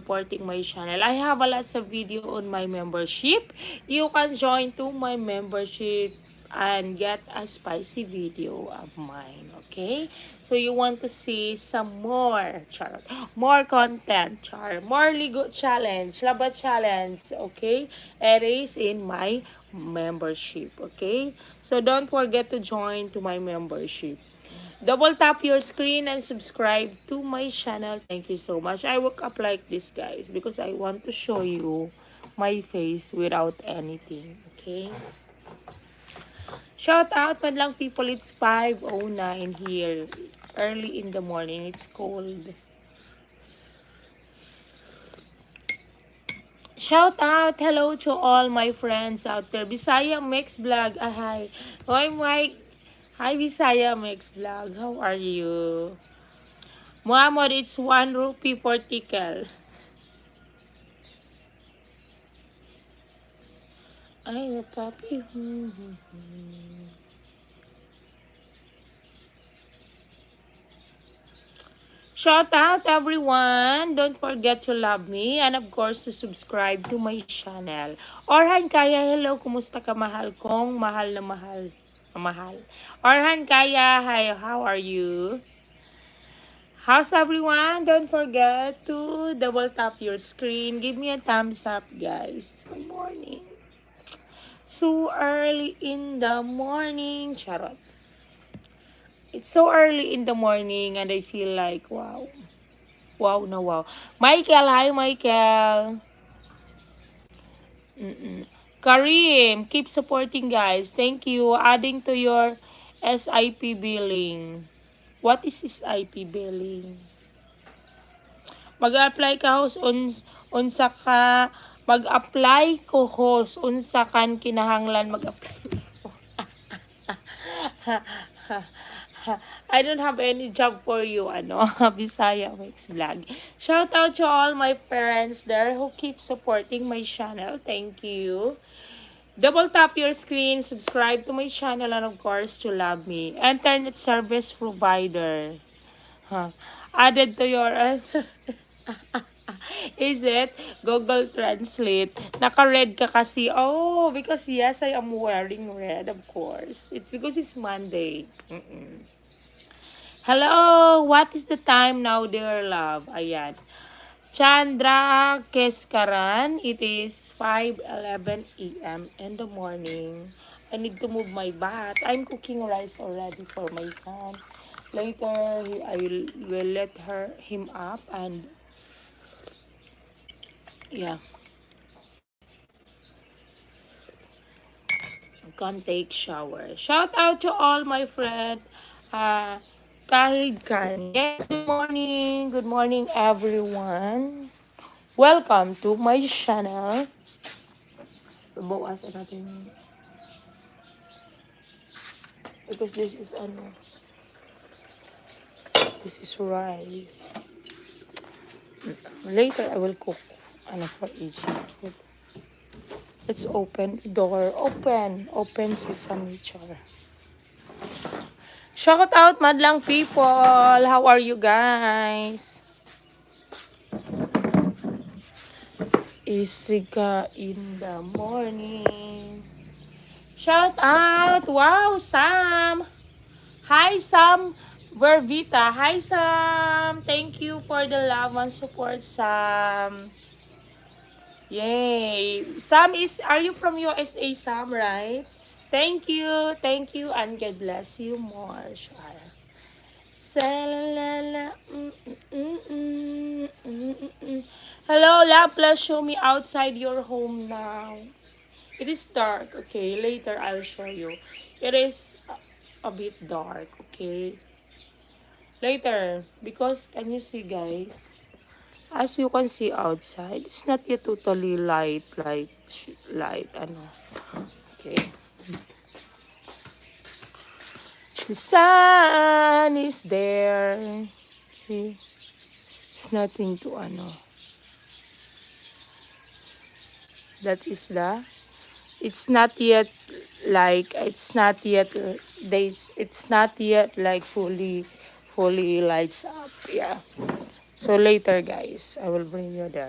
supporting my channel. I have a lots of video on my membership. You can join to my membership and get a spicy video of mine, okay? So you want to see some more, charot, more content, more Ligo challenge, Laba challenge, okay? It is in my membership, okay? So don't forget to join to my membership. Double tap your screen and subscribe to my channel. Thank you so much. I woke up like this, guys, because I want to show you my face without anything, okay? Shout out, madlang people. It's 5:09 here. Early in the morning. It's cold. Shout out. Hello to all my friends out there. Bisaya Mix Vlog. Ah, hi. Hi, Mike. Hi, Bisaya Mix Vlog. How are you? Muhammad, it's 1 rupee for tickle. Ay, papi. Shout out everyone! Don't forget to love me and of course to subscribe to my channel. Orhan Kaya, hello, kumusta ka mahal kong mahal na mahal? Mahal. Orhan Kaya, hi, how are you? How's everyone? Don't forget to double tap your screen. Give me a thumbs up, guys. Good morning. So early in the morning. Charot. It's so early in the morning and I feel like, wow. Wow na wow. Michael, hi Michael. Karim, keep supporting guys. Thank you. Adding to your SIP billing. What is SIP billing? Mag-apply ka host unsa ka mag-apply ko host unsa kan kinahanglan mag-apply. I don't have any job for you, ano, Bisaya Mix Vlog. Shout out to all my friends there who keep supporting my channel. Thank you. Double tap your screen, subscribe to my channel, and of course, to love me. Internet service provider. Huh. Added to your is it Google Translate? Naka-red ka kasi. Oh, because yes, I am wearing red, of course. It's because it's Monday. Hello, what is the time now, dear love? Ayan. Chandra Keskaran, it is 5:11 a.m. in the morning. I need to move my bath. I'm cooking rice already for my son. Later, I will let him up and yeah. Can take shower. Shout out to all my friends. Kahid Khan. Yes, good morning. Good morning, everyone. Welcome to my channel. Bawasan natin. Because this is ano. This is rice. Later, I will cook ano for each. Let's open the door. Open. Open sesame jar. Shout out, madlang people. How are you guys? Isiga in the morning. Shout out. Wow, Sam. Hi, Sam Vervita. Hi, Sam. Thank you for the love and support, Sam. Yay. Sam are you from USA, Sam, right? Thank you, and God bless you more, Shara. Hello, love, please show me outside your home now. It is dark, okay? Later, I'll show you. It is a bit dark, okay? Later, because, can you see, guys? As you can see outside, it's not yet totally light, ano. Okay. The sun is there. See? It's nothing to ano. That is it's not yet like, it's not yet like fully lights up. Yeah. So later, guys, I will bring you there.